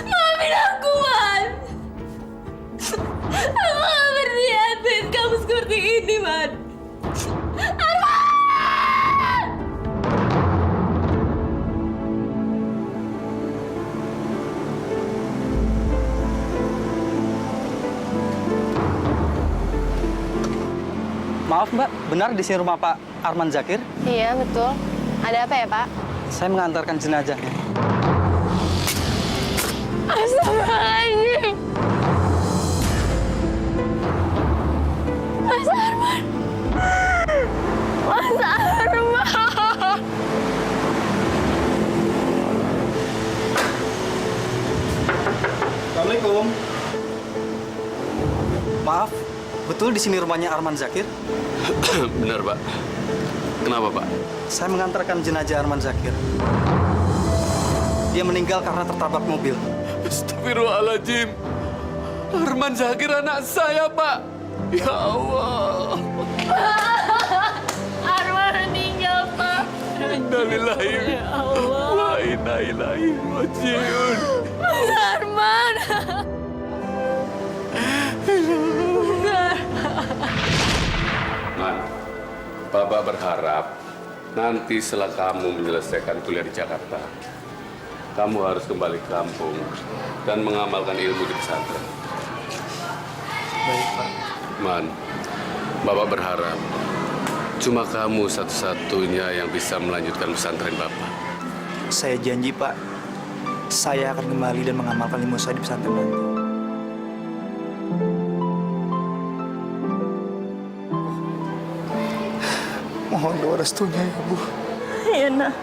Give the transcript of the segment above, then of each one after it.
Maafin aku, Man. Aku gak berniat bikin kamu seperti ini, Man. Maaf Mbak, benar di sini rumah Pak Arman Zakir? Iya, betul. Ada apa ya, Pak? Saya mengantarkan jenazahnya. Astagfirullahaladzim. Mas Arman. Mas Arman. Assalamualaikum. Maaf, betul di sini rumahnya Arman Zakir? Benar, Pak. Kenapa, Pak? Saya mengantarkan jenazah Arman Zakir. Dia meninggal karena tertabrak mobil. Astagfirullahaladzim. Arman Zakir anak saya, Pak. Ya Allah. Arman meninggal, Pak. Innalillahi wa inna ilaihi raji'un. Mas Arman. Man, Bapak berharap nanti setelah kamu menyelesaikan kuliah di Jakarta, kamu harus kembali ke kampung dan mengamalkan ilmu di pesantren. Baik, Pak. Man, Bapak berharap cuma kamu satu-satunya yang bisa melanjutkan pesantren Bapak. Saya janji, Pak. Saya akan kembali dan mengamalkan ilmu saya di pesantren nanti. Mohon doa restunya ya, Bu. Iya, Nak.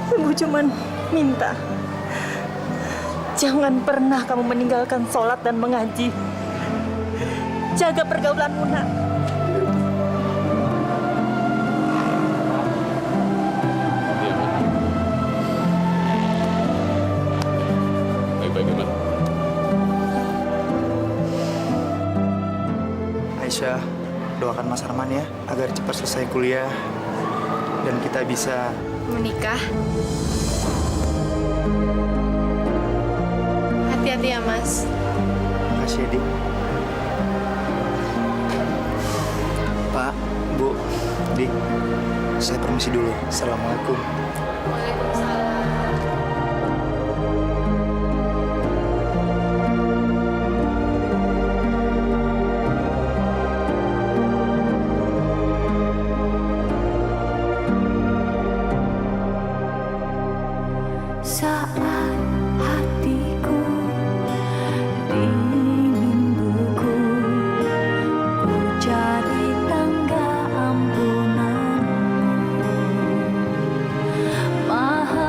Ibu cuman minta jangan pernah kamu meninggalkan sholat dan mengaji. Jaga pergaulanmu, Nak. Iya, Man. Baik-baik, Man. Aisyah, doakan Mas Arman ya, agar cepat selesai kuliah dan kita bisa Menikah. Hati-hati ya, Mas. Makasih, Dik. Pak, Bu, Dik, saya permisi dulu. Assalamualaikum. Waalaikumsalam. Saat hatiku ingin beku, ku cari tangga ampunanmu. Maha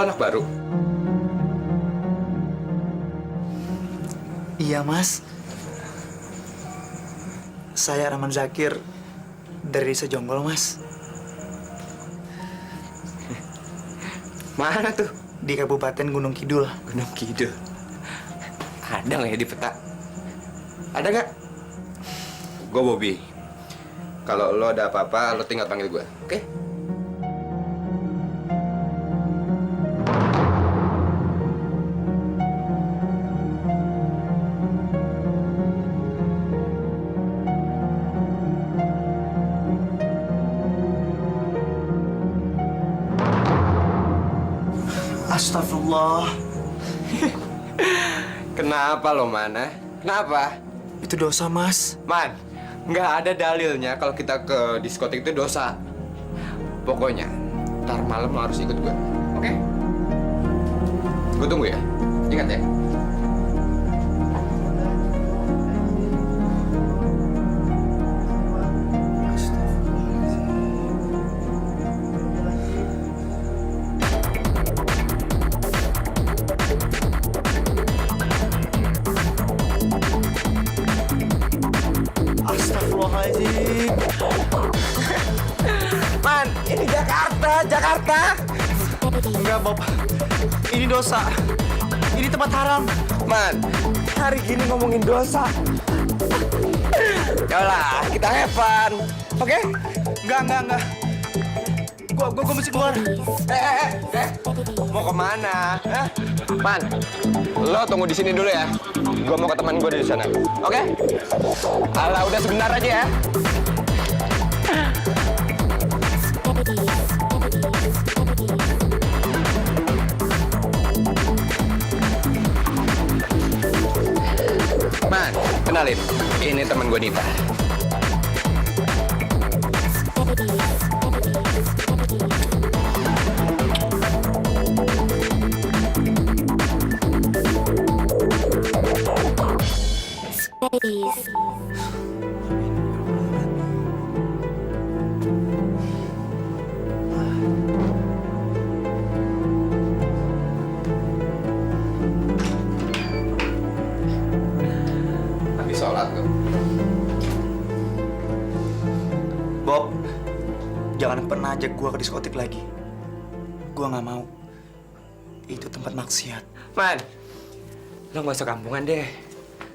anak baru? Iya, Mas. Saya Rahman Zakir dari Desa Jonggol, Mas. Mana tuh? Di Kabupaten Gunung Kidul. Gunung Kidul. Ada nggak ya di peta? Ada nggak? Gue Bobby. Kalau lo ada apa-apa, lo tinggal panggil gue, oke? Astagfirullah. Kenapa lo, Man? Kenapa? Itu dosa, Mas. Man, nggak ada dalilnya kalau kita ke diskotik itu dosa. Pokoknya, ntar malam lo harus ikut gue, oke? Gue tunggu ya. Ingat ya. Astagfirullahaladzim. Man, ini Jakarta. Enggak, Bob. Ini dosa. Ini tempat haram. Man, hari gini ngomongin dosa. Yalah, kita have fun, oke? Enggak. Gua mesti keluar. Mau kemana? Hah? Man, lo tunggu di sini dulu ya. Gua mau ke teman gue di sana, oke? Alah, udah sebentar aja ya. Man, kenalin, ini teman gue Nita. Habis sholat tuh. Bob, jangan pernah ajak gua ke diskotik lagi. Gua nggak mau. Itu tempat maksiat. Man, lo nggak usah kampungan deh.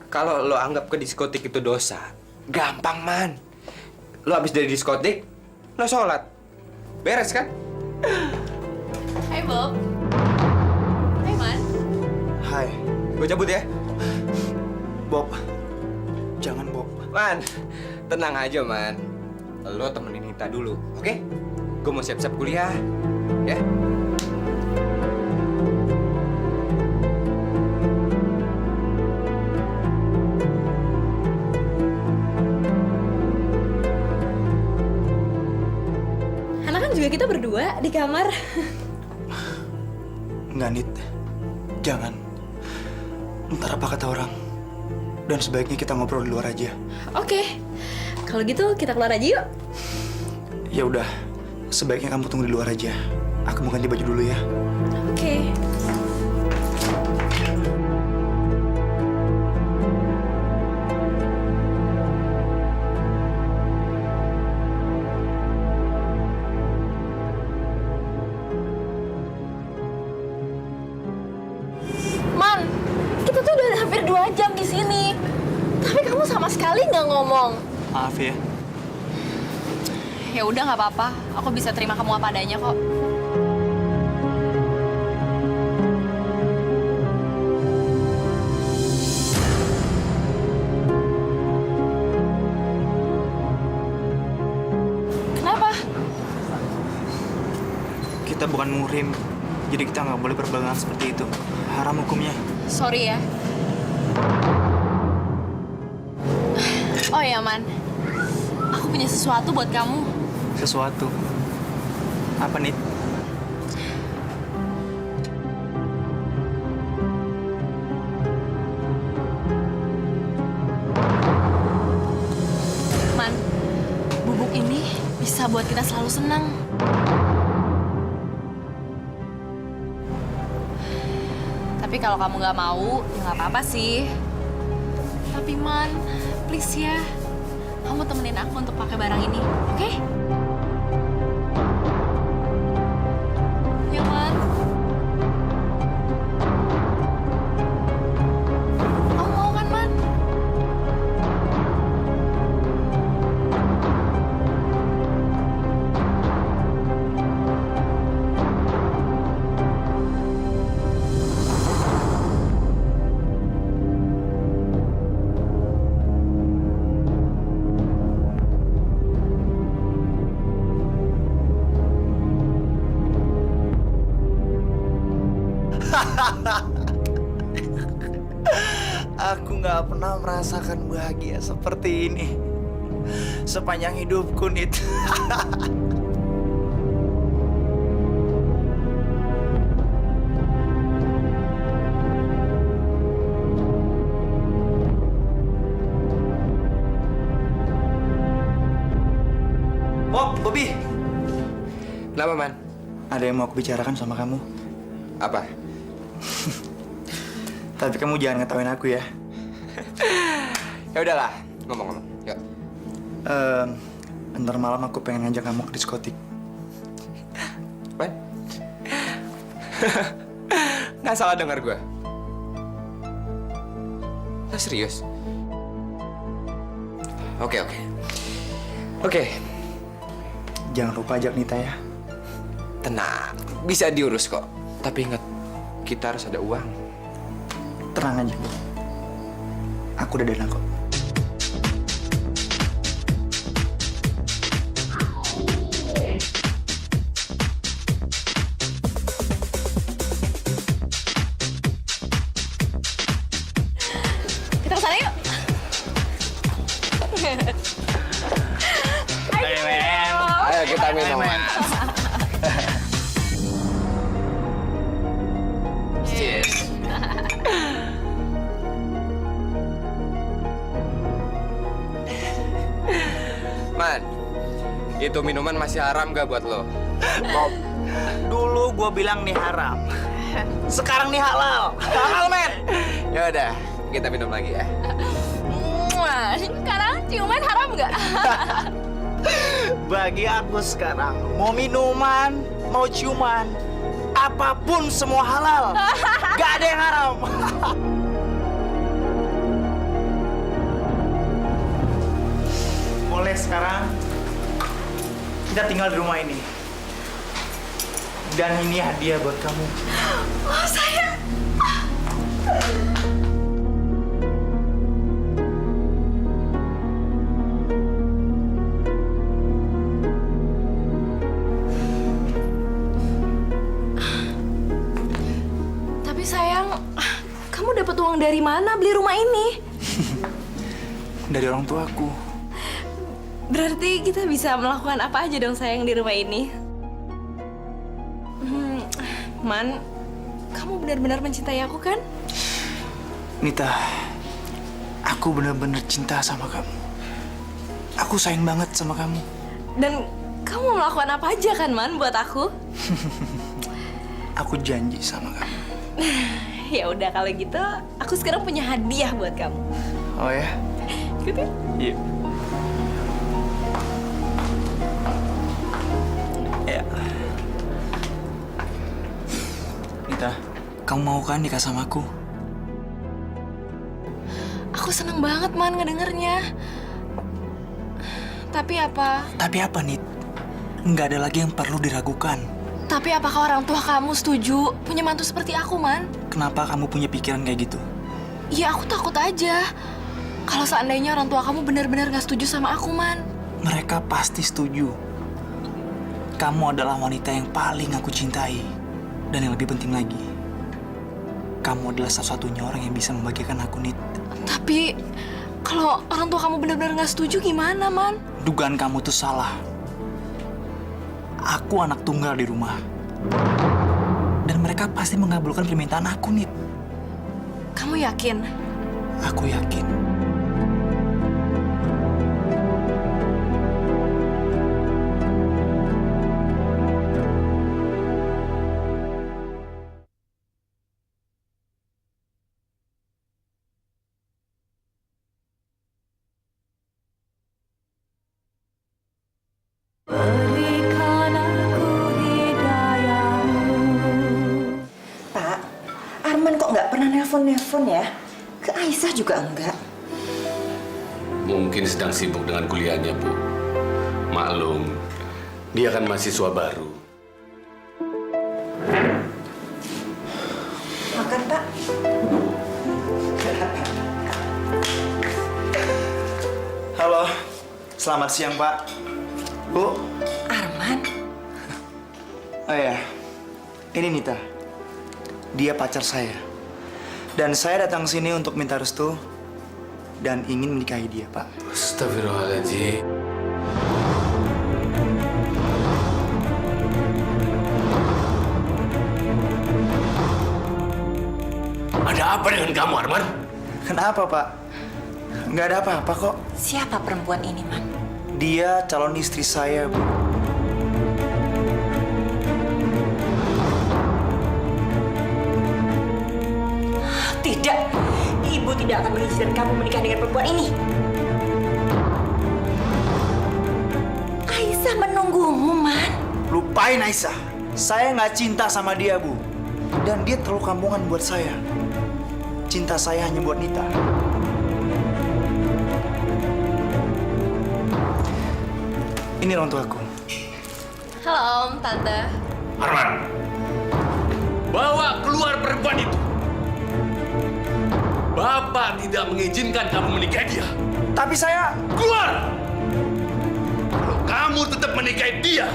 Kalau lo anggap ke diskotik itu dosa, gampang, Man. Lo habis dari diskotik, lo sholat. Beres kan? Hai, Bob. Hai, Man. Hai, Gue cabut ya. Bob. Jangan, Bob. Man, tenang aja, Man. Lo temenin Nita dulu, oke? Gue mau siap-siap kuliah, ya? Karena kan juga kita berdua di kamar. Nggak, Nit. Jangan. Ntar apa kata orang. Dan sebaiknya kita ngobrol di luar aja. Oke, kalau gitu kita keluar aja yuk. Ya udah, sebaiknya kamu tunggu di luar aja. Aku mau ganti baju dulu ya. Oke. Man, kita tuh udah hampir 2 jam di sini. Tapi kamu sama sekali nggak ngomong. Maaf ya. Ya udah nggak apa-apa. Aku bisa terima kamu apa adanya kok. Kenapa? Kita bukan muhrim. Jadi kita nggak boleh berpegangan seperti itu. Haram hukumnya. Sorry ya. Oh ya, Man. Aku punya sesuatu buat kamu. Sesuatu. Apa, Nit? Man, bubuk ini bisa buat kita selalu senang. Tapi kalau kamu nggak mau, ya nggak apa-apa sih. Tapi Man, please ya, kamu temenin aku untuk pakai barang ini, oke? Ya Man. Kamu mau kan Man? Aku nggak pernah merasakan bahagia seperti ini sepanjang hidupku, Nit. Bob, Bobby, Kenapa, Man? ada yang mau aku bicarakan sama kamu. Apa? Tapi kamu jangan ngetawain aku ya. Ya udahlah, ngomong-ngomong. Yuk. Ntar malam aku pengen ngajak kamu ke diskotik. Man? Nggak salah dengar gue. Nggak serius? Oke. Jangan lupa ajak Nita ya. Tenang, bisa diurus kok. Tapi ingat, kita harus ada uang. Tenang aja, Bu. Aku udah dana kok. Kita ke sana yuk. Ayo kita minum. Cheers. Man, itu minuman masih haram gak buat lo? Bob, dulu gue bilang nih haram. Sekarang nih halal. Halal, men. Ya udah, kita minum lagi ya. Wah, sekarang ciuman haram nggak? Bagi aku sekarang, mau minuman, mau ciuman, apapun semua halal. Gak ada yang haram. Mulai sekarang, kita tinggal di rumah ini. Dan ini hadiah buat kamu. Oh sayang. Tapi sayang, kamu dapat uang dari mana beli rumah ini? Dari orang tuaku. Berarti kita bisa melakukan apa aja dong sayang di rumah ini. Man, kamu benar-benar mencintai aku kan? Nita, aku benar-benar cinta sama kamu. Aku sayang banget sama kamu. Dan kamu mau melakukan apa aja kan Man buat aku? Aku janji sama kamu. Ya udah kalau gitu, aku sekarang punya hadiah buat kamu. Oh ya? Gitu? Iya. Ya. Nita, kamu mau kan nikah sama aku? Aku seneng banget Man ngedengernya. Tapi apa? Tapi apa, Nit? Nggak ada lagi yang perlu diragukan. Tapi apakah orang tua kamu setuju punya mantu seperti aku, Man? Kenapa kamu punya pikiran kayak gitu? Ya aku takut aja. Kalau seandainya orang tua kamu benar-benar gak setuju sama aku, Man. Mereka pasti setuju. Kamu adalah wanita yang paling aku cintai. Dan yang lebih penting lagi, kamu adalah satu-satunya orang yang bisa membahagiakan aku, Nit. Tapi kalau orang tua kamu benar-benar gak setuju gimana, Man? Dugaan kamu tuh salah. Aku anak tunggal di rumah. Dan mereka pasti mengabulkan permintaan aku, Nit. Kamu yakin? Aku yakin. nelpon ya? Ke Aisyah juga enggak. Mungkin sedang sibuk dengan kuliahnya, Bu. Maklum, dia kan mahasiswa baru. Makan, Pak. Halo, selamat siang Pak. Bu. Arman, Oh ya, ini Nita. Dia pacar saya. Dan saya datang sini untuk minta restu dan ingin menikahi dia, Pak. Astagfirullahaladzim. Ada apa dengan kamu, Arman? Kenapa, Pak? Nggak ada apa-apa kok. siapa perempuan ini, Man? Dia calon istri saya, Bu. Tidak, Ibu tidak akan mengizinkan kamu menikah dengan perempuan ini. Aisyah menunggumu, Man. Lupain Aisyah. Saya nggak cinta sama dia, Bu. Dan dia terlalu kampungan buat saya. Cinta saya hanya buat Nita. Ini orang tuaku. Halo Om, Tante. Arman, bawa keluar perempuan itu. Bapak tidak mengizinkan kamu menikahi dia. Tapi saya... Keluar! Kalau kamu tetap menikahi dia,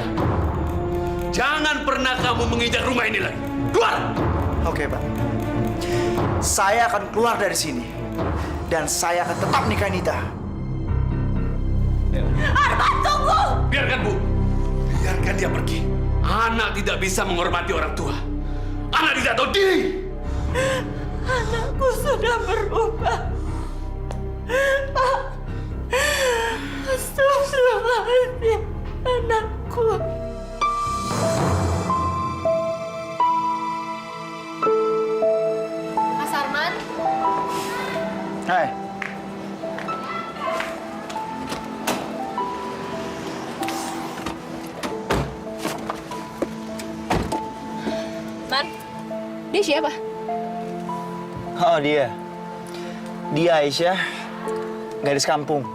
jangan pernah kamu menginjak rumah ini lagi. Keluar! Oke, Pak. Saya akan keluar dari sini. Dan saya akan tetap nikahi Nita. Arman, tunggu! Biarkan, Bu. Biarkan dia pergi. Anak tidak bisa menghormati orang tua. Anak tidak tahu diri. Anakku sudah berubah. Pak, astagfirullahaladzim, anakku. Mas Arman, Hai. Man, dia siapa? Oh, dia. Dia Aisyah, gadis kampung.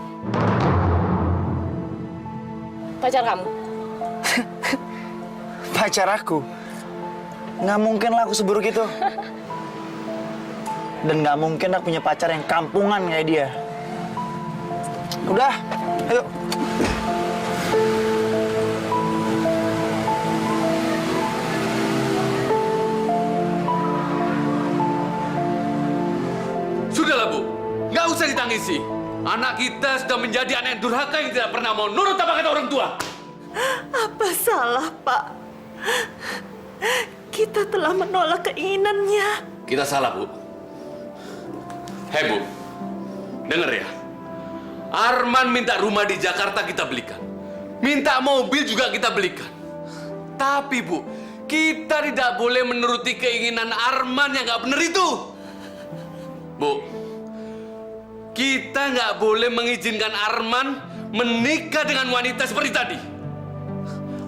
Pacar kamu? Pacar aku. Nggak mungkin lah aku seburuk itu. Dan nggak mungkin aku punya pacar yang kampungan kayak dia. Udah, ayo. Sudahlah, Bu. Nggak usah ditangisi. Anak kita sudah menjadi anak yang durhaka yang tidak pernah mau nurut apa kata orang tua. Apa salah, Pak? Kita telah menolak keinginannya. Kita salah, Bu. Hei, Bu. Dengar ya. Arman minta rumah di Jakarta kita belikan. Minta mobil juga kita belikan. Tapi, Bu, kita tidak boleh menuruti keinginan Arman yang nggak benar itu. Bu, kita nggak boleh mengizinkan Arman menikah dengan wanita seperti tadi.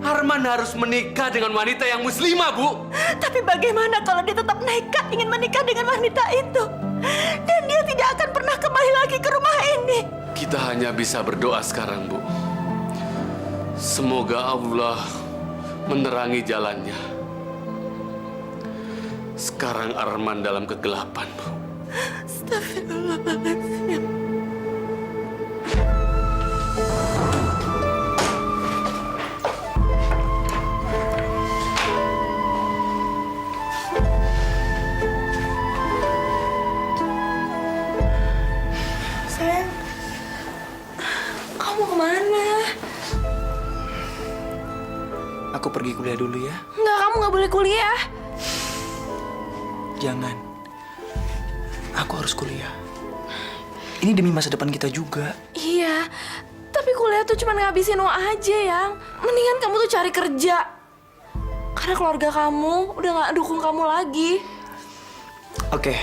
Arman harus menikah dengan wanita yang muslimah, Bu. Tapi bagaimana kalau dia tetap nekat ingin menikah dengan wanita itu? Dan dia tidak akan pernah kembali lagi ke rumah ini. Kita hanya bisa berdoa sekarang, Bu. Semoga Allah menerangi jalannya. Sekarang Arman dalam kegelapan, Bu. Astagfirullahaladzim. Sayang, kamu kemana? Aku pergi kuliah dulu ya. Enggak, kamu nggak boleh kuliah. Jangan. Aku harus kuliah. Ini demi masa depan kita juga. Iya, tapi kuliah tuh cuma ngabisin uang aja, Yang. Mendingan kamu tuh cari kerja. Karena keluarga kamu udah nggak dukung kamu lagi. Oke.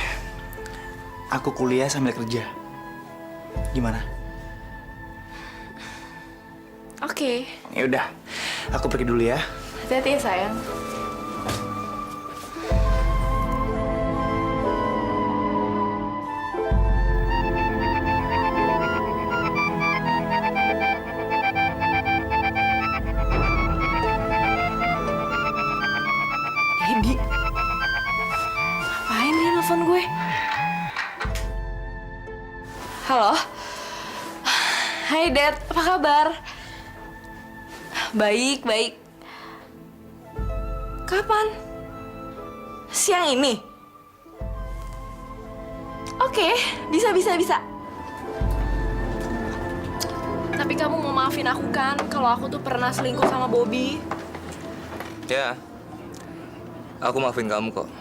Aku kuliah sambil kerja. Gimana? Oke, Ya udah. Aku pergi dulu ya. hati-hati ya, sayang. Halo. Hai Dad, apa kabar? Baik, baik. Kapan? Siang ini? Oke, bisa. Tapi kamu mau maafin aku kan kalau aku tuh pernah selingkuh sama Bobby? Ya, aku maafin kamu kok.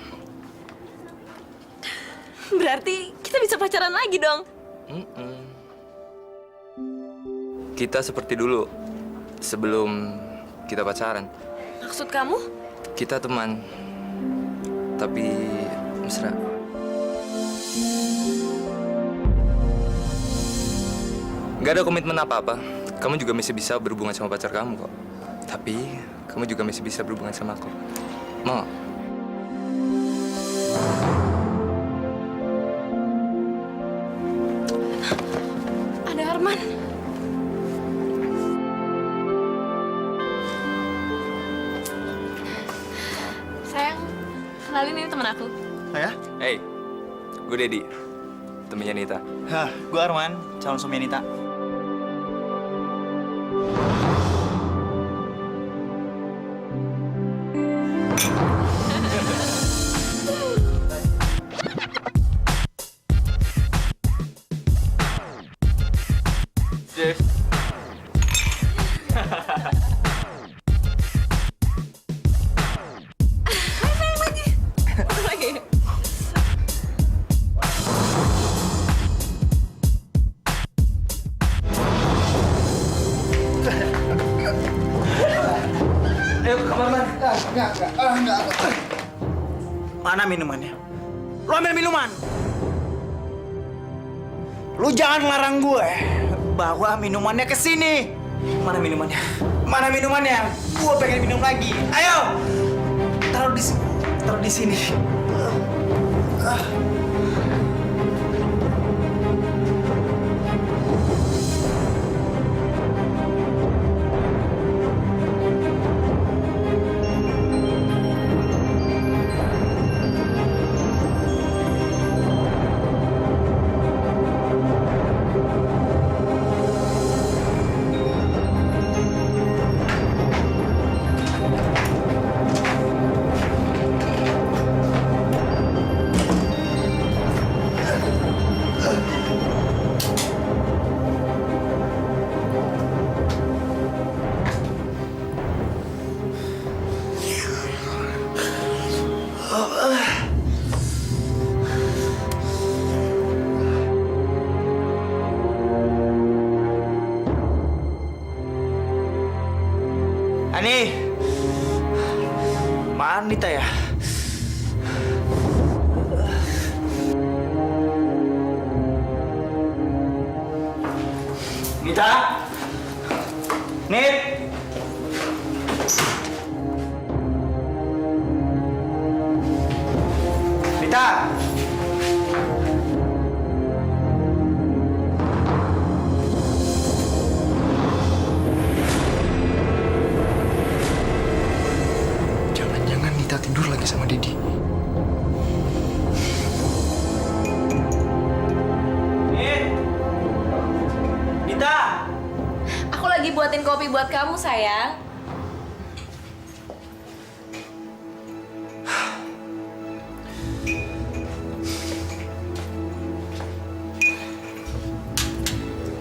Berarti kita bisa pacaran lagi dong? Kita seperti dulu, sebelum kita pacaran. Maksud kamu? Kita teman, tapi mesra. Gak ada komitmen apa-apa. Kamu juga masih bisa berhubungan sama pacar kamu kok. Tapi kamu juga masih bisa berhubungan sama aku. Mau? Ada Arman. Sayang, kenalin ini temen aku. Oh ya? Hey, gue Dedi, temennya Nita. Hah, gue Arman, calon suami Anita. Cheers. Lagi. Ayo ke kamar, Man. Enggak. Mana minumannya? Lu ambil minuman. Lu jangan larang gue bawa minumannya ke sini. Mana minumannya? Mana minumannya? Gue pengen minum lagi. Ayo. Taruh di sini. Ani, mana Nita ya? Nita, Nit. Nita. Jangan-jangan Nita tidur lagi sama Dedi. Nita! Aku lagi buatin kopi buat kamu, sayang.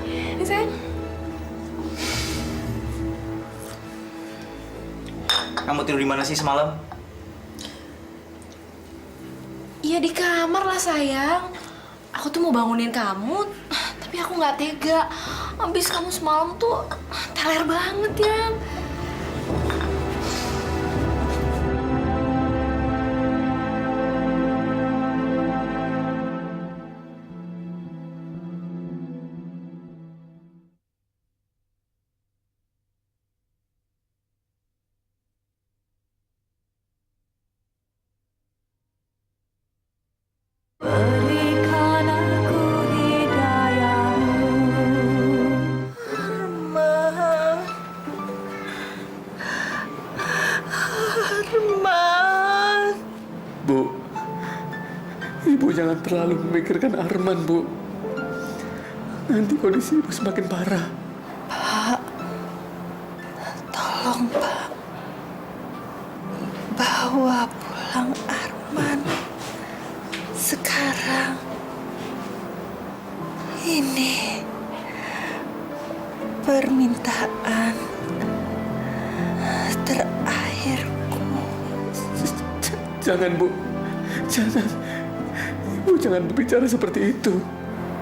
Ini, sayang. Kamu tidur di mana sih semalam? Iya di kamar lah, sayang. Aku tuh mau bangunin kamu, tapi aku nggak tega. Abis kamu semalam tuh teler banget ya. Berikan aku hidayahmu, Arman. Bu, Ibu jangan terlalu memikirkan Arman, Bu. nanti kondisi ibu semakin parah. Tolong, Pak. Bawa pulang Arman. Sekarang. Ini permintaan terakhirku. Jangan, Bu. Jangan. Ibu jangan berbicara seperti itu.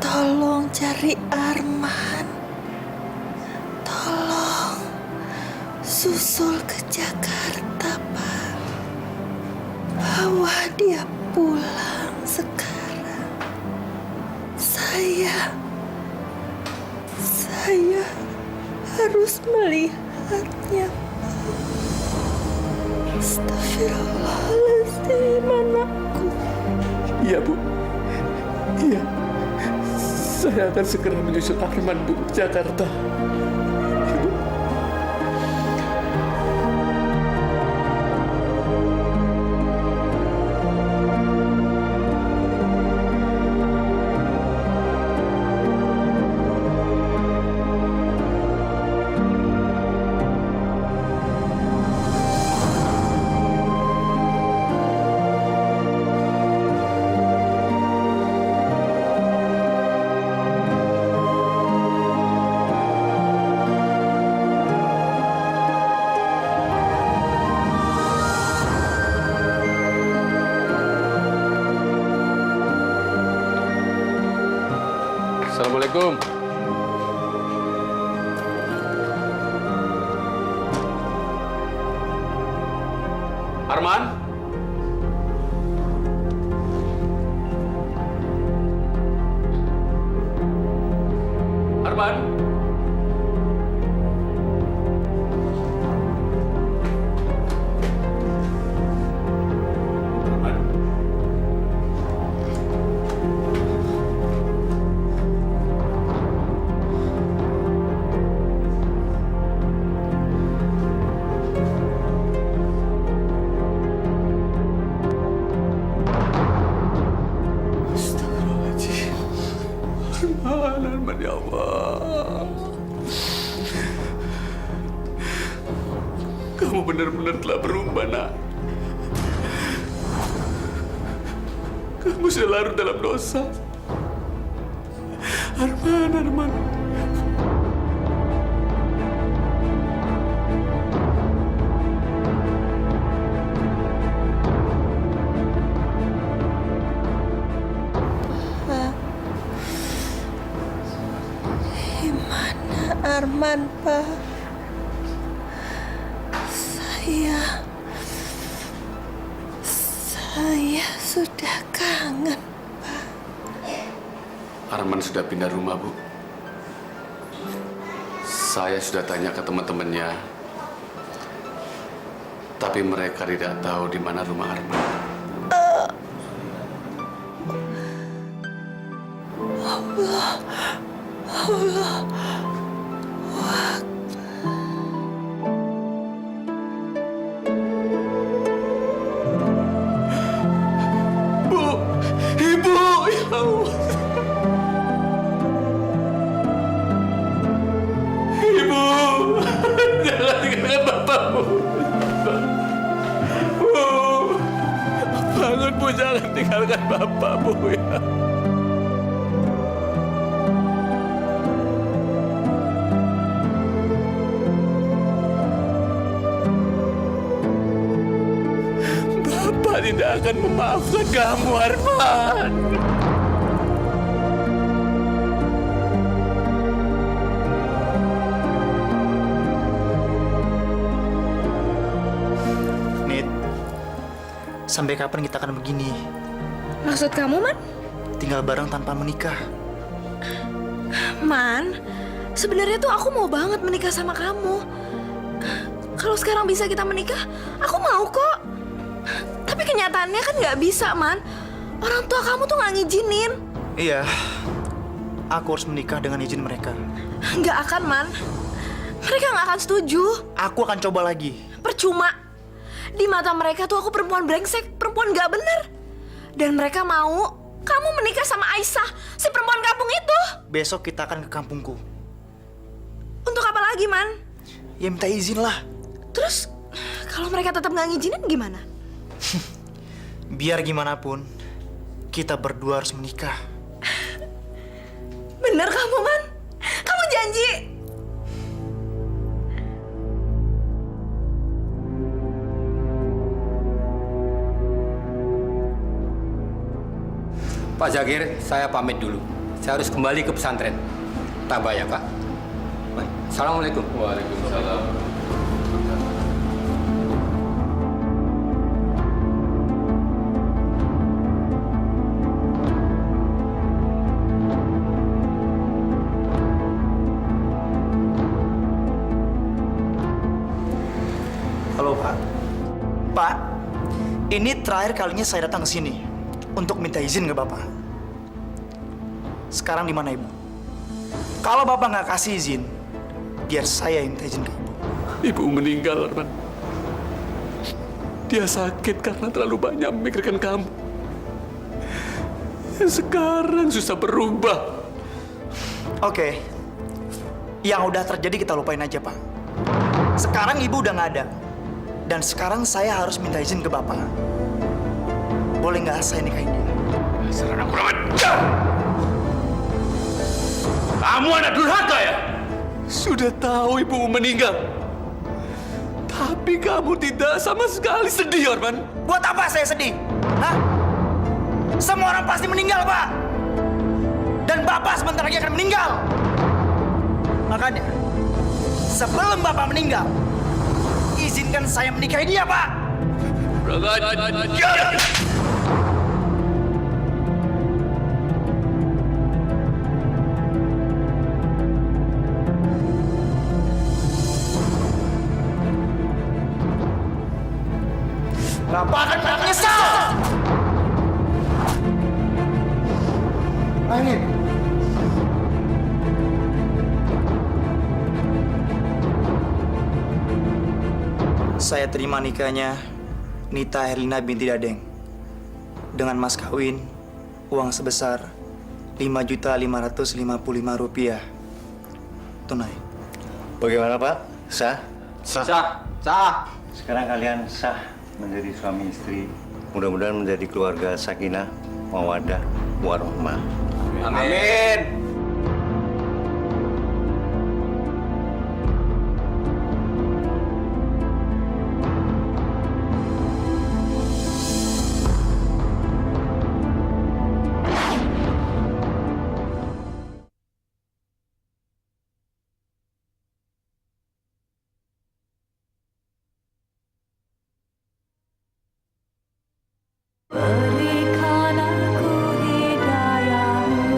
Tolong cari Arman. Tolong susul ke Jakarta, Pak. Bawa dia pulang sekarang. Saya harus melihatnya. Astagfirullahaladzim, anakku. Iya, Bu. Iya. Saya akan segera menyusul Arman, Bu, ke Jakarta. Ibu. Assalamualaikum. Arman? Arman? Arman? Astagfirullahaladzim. Arman, ya Allah. Kamu benar-benar telah berubah, nak. Kamu sudah larut dalam dosa. Arman. Gimana Arman, Pak? Saya sudah kangen. Arman sudah pindah rumah, Bu. Saya sudah tanya ke teman-temannya, tapi mereka tidak tahu di mana rumah Arman. Bu, Ibu, ya Allah. Ibu, jangan tinggalkan Bapak, Bu. Bu, bangun, Bu, jangan tinggalkan Bapak, Bu, ya. Bapak tidak akan memaafkan kamu, Arman. Nit, sampai kapan kita akan begini? Maksud kamu, Man? Tinggal bareng tanpa menikah. Man, sebenarnya tuh aku mau banget menikah sama kamu. Kalau sekarang bisa kita menikah, aku mau kok. Tapi kenyataannya kan nggak bisa, Man. Orang tua kamu tuh nggak ngizinin. Iya, aku harus menikah dengan izin mereka. Nggak akan, Man. Mereka nggak akan setuju. Aku akan coba lagi. Percuma. Di mata mereka tuh aku perempuan brengsek, perempuan nggak bener. Dan mereka mau Kamu menikah sama Aisyah, si perempuan kampung itu. Besok kita akan ke kampungku. Untuk apa lagi, Man? Ya minta izin lah. Terus, kalau mereka tetap nggak ngizinin gimana? Biar gimana pun, kita berdua harus menikah. Bener kamu, Man? Kamu janji? Pak Zakir, saya pamit dulu. Saya harus kembali ke pesantren. Tabah ya, Kak. Baik. Assalamualaikum. Waalaikumsalam. Halo Pak. Pak, ini terakhir kalinya saya datang ke sini untuk minta izin ke Bapak. Sekarang di mana Ibu? Kalau Bapak nggak kasih izin, biar saya yang minta izin ke Ibu. Ibu meninggal, Arman. Dia sakit karena terlalu banyak memikirkan kamu. Sekarang susah berubah. Oke, yang udah terjadi kita lupain aja Pak. Sekarang Ibu udah nggak ada. Dan sekarang saya harus minta izin ke Bapak. Boleh nggak saya nikahin dia? Dasar anak kurang ajar! Kamu anak durhaka ya? Sudah tahu ibu meninggal. Tapi kamu tidak sama sekali sedih, Arman. Buat apa saya sedih? Hah? Semua orang pasti meninggal, Pak. Dan Bapak sebentar lagi akan meninggal. Makanya, sebelum Bapak meninggal, izinkan saya menikahi dia, Pak. Kurang ajar! Bapak akan menyesal. Angin. Saya terima nikahnya Nita Herlina binti Dadeng dengan mas kawin uang sebesar Rp5.555.000 tunai. Bagaimana Pak? Sah? Sah. Sekarang kalian sah menjadi suami istri. Mudah-mudahan menjadi keluarga sakinah, mawaddah, warahmah. Amin. Berikan aku hidayahmu.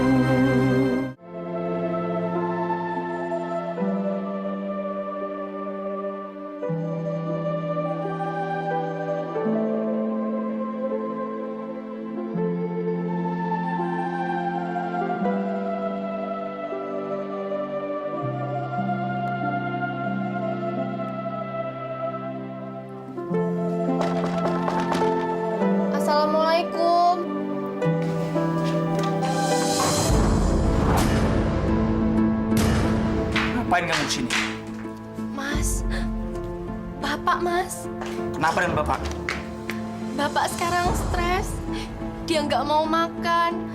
Assalamualaikum. Ngapain kamu di sini? Mas. Bapak, Mas. Kenapa dengan Bapak? Bapak sekarang stres. Dia nggak mau makan.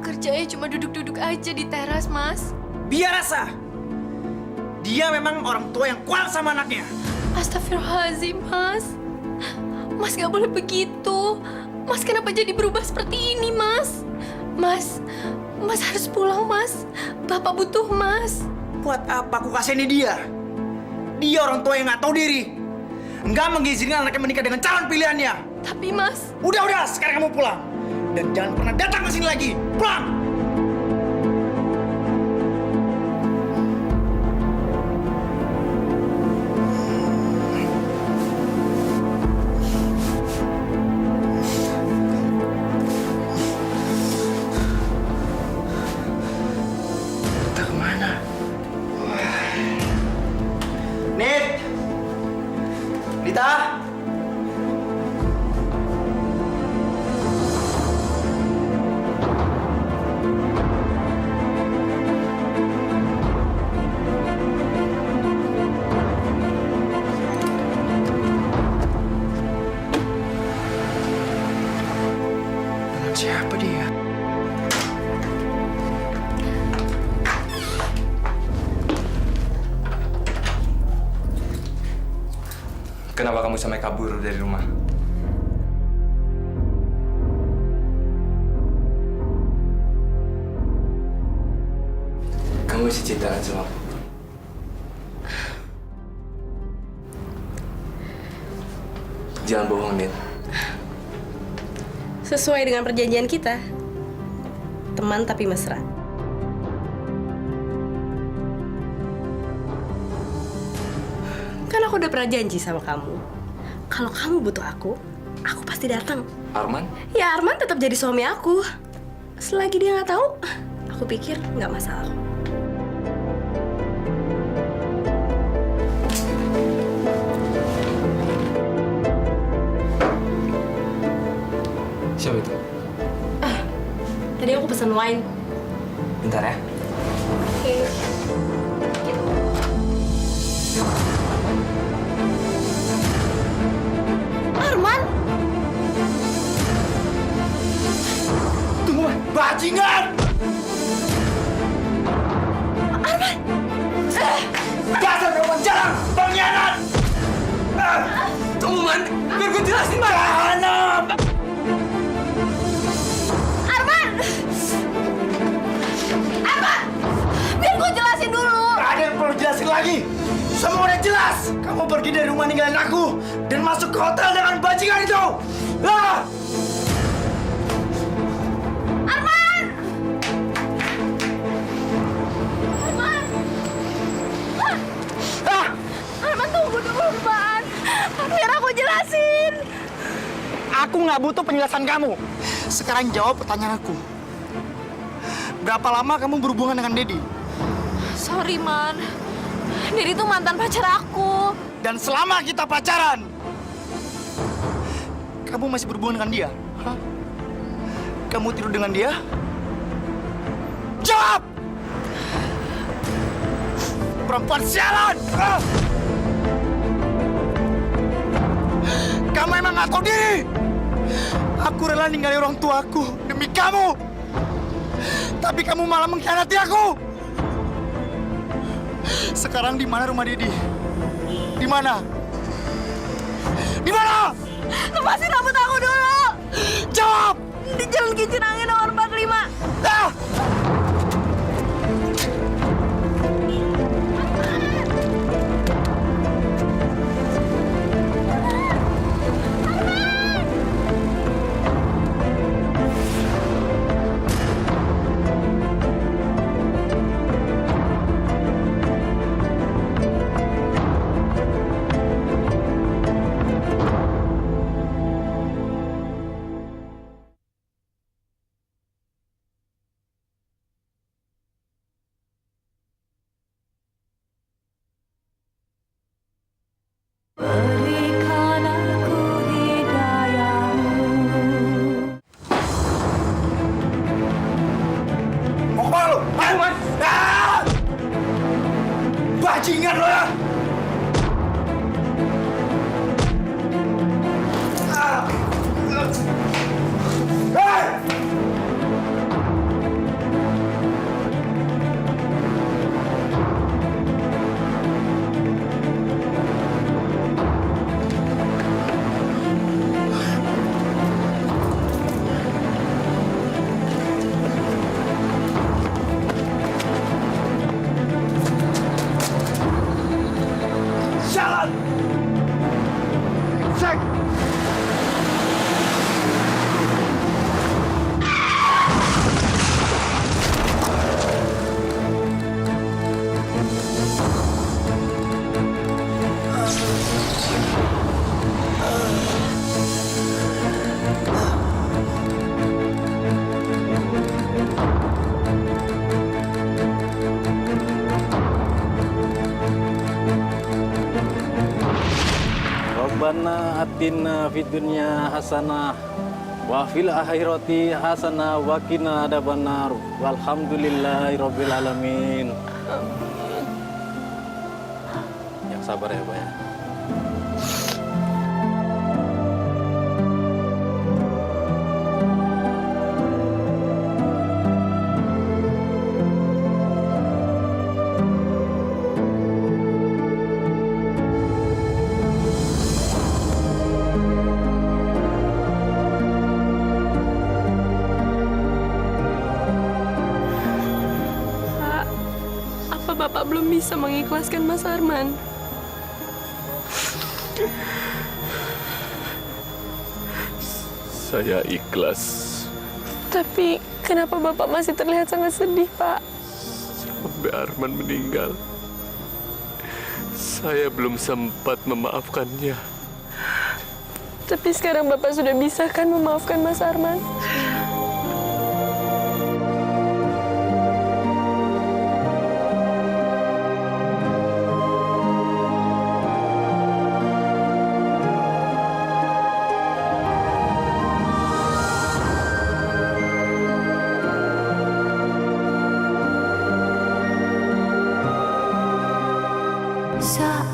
Kerjanya cuma duduk-duduk aja di teras, Mas. Biar rasa. Dia memang orang tua yang kuat sama anaknya. Astagfirullahaladzim, Mas. Mas nggak boleh begitu. Mas kenapa jadi berubah seperti ini, Mas? Mas harus pulang, Mas. Bapak butuh Mas. Buat apa aku kasih ini dia? Dia orang tua yang nggak tahu diri. Nggak mengizinkan anaknya menikah dengan calon pilihannya. Tapi, Mas, Udah, sekarang kamu pulang. Dan jangan pernah datang ke sini lagi. Pulang! Kita kemana? Nit! Rita! Kenapa kamu sampai kabur dari rumah? Kamu masih cintaan sama aku? Jangan bohong, Nit. Sesuai dengan perjanjian kita. Teman tapi mesra. Kan aku udah pernah janji sama kamu. Kalau kamu butuh aku pasti datang. Arman? Ya Arman tetap jadi suami aku. Selagi dia nggak tahu, aku pikir nggak masalah. Siapa itu? Tadi aku pesan wine. Bentar ya. Oke. Arman! Tunggu, bajingan! Arman! Dasar perempuan jarang, pengkhianat! Tunggu, Man. Biar gue jelasin, Man. Jahanam! Arman! Arman! Biar gue jelasin dulu. Gak ada yang perlu jelasin lagi. Semua udah jelas. Kamu pergi dari rumah ninggalin aku dan masuk ke hotel dengan bajingan itu. Ah! Arman! Arman! Ah! Arman tunggu dulu, Man. Biar aku jelasin. Aku nggak butuh penjelasan kamu. Sekarang jawab pertanyaan aku. Berapa lama kamu berhubungan dengan Dedi? Sorry, Man. Dedi tuh mantan pacar aku. Dan selama kita pacaran, kamu masih berhubungan dengan dia? Hah? Kamu tidur dengan dia? Jawab! Perempuan sialan! Ah! Kamu emang nggak tahu diri? Aku rela ninggalin orang tuaku demi kamu. Tapi kamu malah mengkhianati aku. Sekarang di mana rumah Dedi? Di mana? Di mana? Lepasin rambut aku dulu. Jawab! Di Jalan Kincin Angin nomor 45. Ah! Mau kemana lu? Hah? Ah! Bajingan lo ya! Ah! Hei! Jalan! Cek! Rabbana atina fid dunya hasanah wa fil akhirati hasanah wa qina adzabannar walhamdulillahirabbil alamin. Yang sabar ya, Pak ya. belum bisa mengikhlaskan Mas Arman. Saya ikhlas. Tapi kenapa Bapak masih terlihat sangat sedih, Pak? Sampai Arman meninggal, saya belum sempat memaafkannya. Tapi sekarang Bapak sudah bisa kan memaafkan Mas Arman? Saat